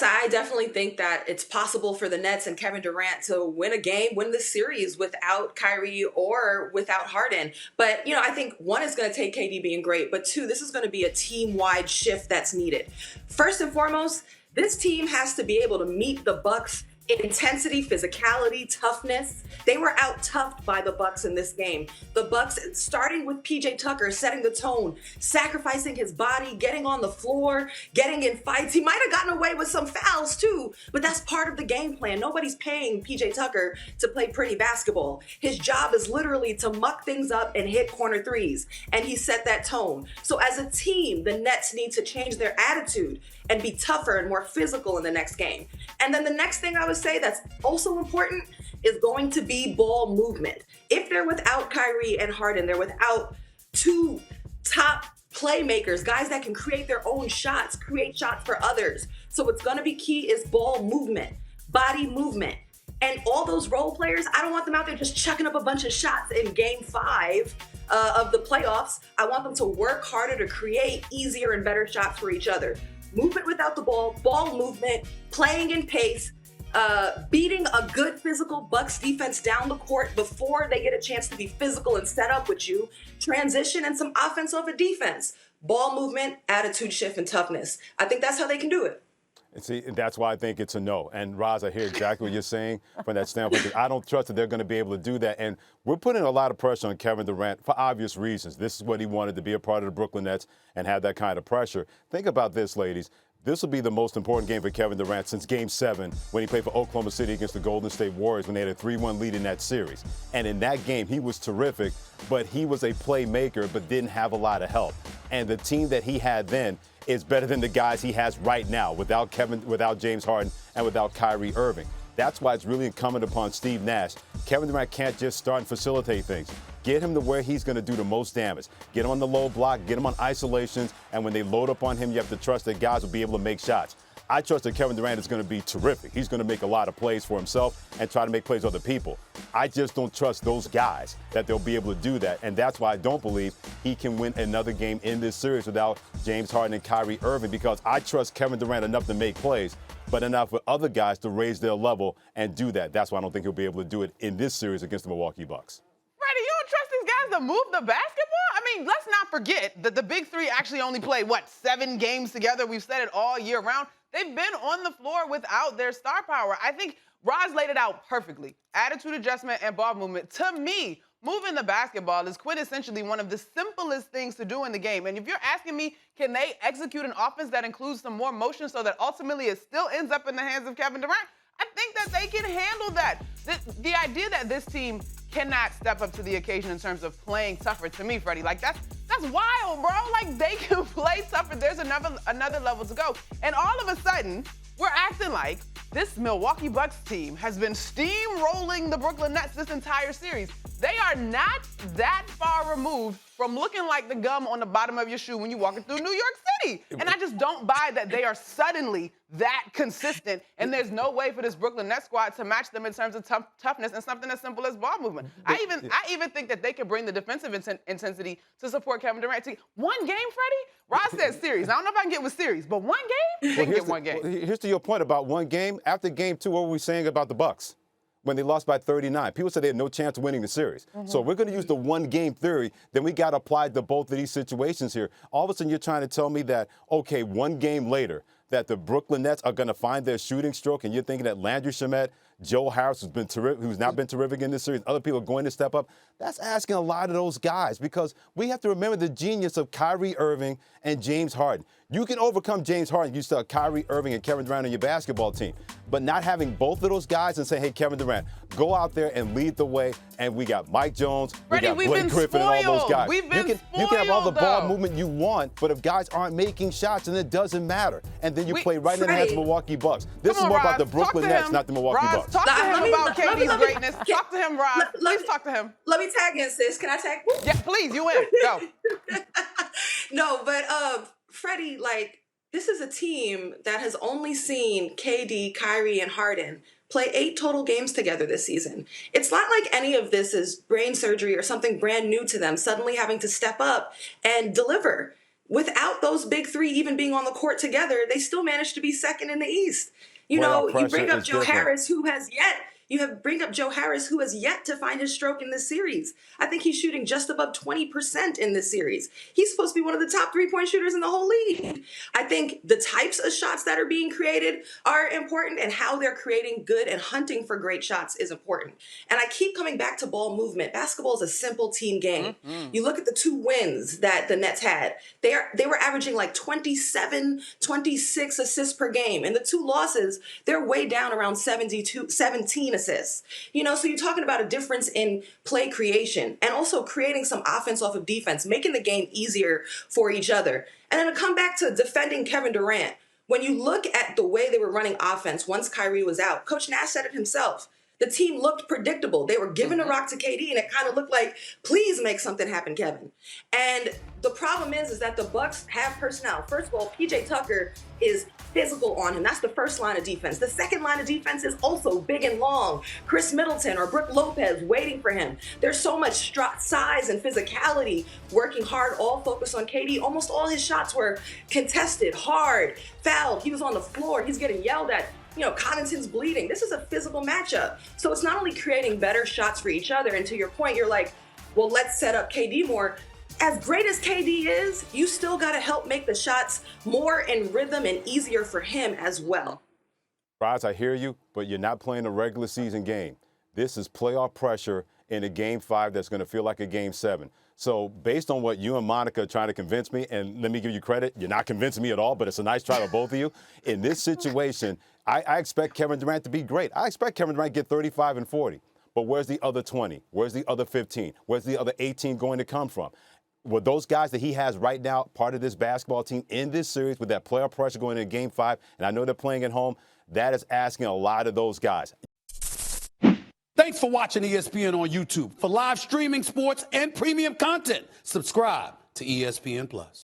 Yes, I definitely think that it's possible for the Nets and Kevin Durant to win a game, win the series without Kyrie or without Harden. But, I think one is going to take KD being great, but two, this is going to be a team-wide shift that's needed. First and foremost, this team has to be able to meet the Bucks intensity, physicality, toughness. They were out-toughed by the Bucks in this game. The Bucks, starting with PJ Tucker, setting the tone, sacrificing his body, getting on the floor, getting in fights. He might have gotten away with some fouls too, but that's part of the game plan. Nobody's paying PJ Tucker to play pretty basketball. His job is literally to muck things up and hit corner threes, and he set that tone. So as a team, the Nets need to change their attitude and be tougher and more physical in the next game. And then the next thing I would say that's also important is going to be ball movement. If they're without Kyrie and Harden, they're without two top playmakers, guys that can create their own shots, create shots for others. So what's going to be key is ball movement, body movement. And all those role players, I don't want them out there just chucking up a bunch of shots in game 5 of the playoffs. I want them to work harder to create easier and better shots for each other. Movement without the ball movement, playing in pace, beating a good physical Bucks defense down the court before they get a chance to be physical and set up with you, transition and some offense off of defense, ball movement, attitude shift, and toughness. I think that's how they can do it. And see, that's why I think it's a no. And Ros, I hear exactly what you're saying from that standpoint. I don't trust that they're going to be able to do that. And we're putting a lot of pressure on Kevin Durant for obvious reasons. This is what he wanted, to be a part of the Brooklyn Nets and have that kind of pressure. Think about this, ladies. This will be the most important game for Kevin Durant since Game 7 when he played for Oklahoma City against the Golden State Warriors when they had a 3-1 lead in that series. And in that game, he was terrific, but he was a playmaker but didn't have a lot of help. And the team that he had then is better than the guys he has right now without James Harden and without Kyrie Irving. That's why it's really incumbent upon Steve Nash. Kevin Durant can't just start and facilitate things. Get him to where he's going to do the most damage. Get him on the low block, get him on isolations, and when they load up on him, you have to trust that guys will be able to make shots. I trust that Kevin Durant is going to be terrific. He's going to make a lot of plays for himself and try to make plays for other people. I just don't trust those guys that they'll be able to do that, and that's why I don't believe he can win another game in this series without James Harden and Kyrie Irving, because I trust Kevin Durant enough to make plays, but enough for other guys to raise their level and do that. That's why I don't think he'll be able to do it in this series against the Milwaukee Bucks. Freddie, you don't trust these guys to move the basketball? I mean, let's not forget that the Big Three actually only played, 7 games together? We've said it all year round. They've been on the floor without their star power. I think Ros laid it out perfectly. Attitude adjustment and ball movement. To me, moving the basketball is quintessentially one of the simplest things to do in the game. And if you're asking me, can they execute an offense that includes some more motion so that ultimately it still ends up in the hands of Kevin Durant? I think that they can handle that. The idea that this team cannot step up to the occasion in terms of playing tougher, to me, Freddie, that's wild, bro. Like, they can play tougher. There's another level to go. And all of a sudden, we're acting like this Milwaukee Bucks team has been steamrolling the Brooklyn Nets this entire series. They are not that far removed from looking like the gum on the bottom of your shoe when you're walking through New York City. And I just don't buy that they are suddenly that consistent, and there's no way for this Brooklyn Nets squad to match them in terms of toughness and something as simple as ball movement. I even think that they could bring the defensive intensity to support Kevin Durant. One game, Freddie? Ros said series. I don't know if I can get with series, but one game? They can get one game. Here's to your point about one game. After game 2, what were we saying about the Bucks? When they lost by 39. People said they had no chance of winning the series. So if we're going to use the one-game theory, then we got to apply to both of these situations here. All of a sudden, you're trying to tell me that, okay, one game later, that the Brooklyn Nets are going to find their shooting stroke, and you're thinking that Landry Shamet, Joe Harris, who's been terrific, who's not been terrific in this series, other people are going to step up. That's asking a lot of those guys, because we have to remember the genius of Kyrie Irving and James Harden. You can overcome James Harden. You still have Kyrie Irving and Kevin Durant on your basketball team. But not having both of those guys and say, hey, Kevin Durant, go out there and lead the way. And we got Mike Jones, Freddie, we got Blake Griffin and all those guys. You can have all the ball movement you want, but if guys aren't making shots, then it doesn't matter. And then you play right in the hands of the Milwaukee Bucks. This is more about the Brooklyn Nets, not the Milwaukee Bucks. Talk to him about KD's greatness. Talk to him, Ros. Let's talk to him. Let me tag in, sis. Can I tag? Yeah, please. You win. Go. No, but Freddie, this is a team that has only seen KD, Kyrie, and Harden play 8 total games together this season. It's not like any of this is brain surgery or something brand new to them, suddenly having to step up and deliver. without those big three even being on the court together, they still managed to be second in the East. You know, you bring up Joe Harris, who has yet to find his stroke in this series. I think he's shooting just above 20% in this series. He's supposed to be one of the top 3-point shooters in the whole league. I think the types of shots that are being created are important, and how they're creating good and hunting for great shots is important. And I keep coming back to ball movement. Basketball is a simple team game. You look at the 2 wins that the Nets had. They were averaging like 27, 26 assists per game. And the 2 losses, they're way down around 17 assists. You know, so you're talking about a difference in play creation and also creating some offense off of defense, making the game easier for each other. And then to come back to defending Kevin Durant, when you look at the way they were running offense once Kyrie was out, Coach Nash said it himself. The team looked predictable. They were giving a rock to KD, and it kind of looked like, please make something happen, Kevin. And the problem is that the Bucks have personnel. First of all, PJ Tucker is physical on him. That's the first line of defense. The second line of defense is also big and long. Chris Middleton or Brook Lopez waiting for him. There's so much size and physicality, working hard, all focused on KD. Almost all his shots were contested, hard, fouled. He was on the floor. He's getting yelled at. You know, Connaughton's bleeding. This is a physical matchup. So it's not only creating better shots for each other, and to your point, you're like, well, let's set up KD more. As great as KD is, you still got to help make the shots more in rhythm and easier for him as well. Ros, I hear you, but you're not playing a regular season game. This is playoff pressure in a Game 5 that's going to feel like a Game 7. So based on what you and Monica are trying to convince me, and let me give you credit, you're not convincing me at all, but it's a nice try by both of you. In this situation, I expect Kevin Durant to be great. I expect Kevin Durant to get 35 and 40. But where's the other 20? Where's the other 15? Where's the other 18 going to come from? Were those guys that he has right now part of this basketball team in this series with that playoff pressure going into Game 5? And I know they're playing at home. That is asking a lot of those guys. Thanks for watching ESPN on YouTube. For live streaming, sports, and premium content, subscribe to ESPN+.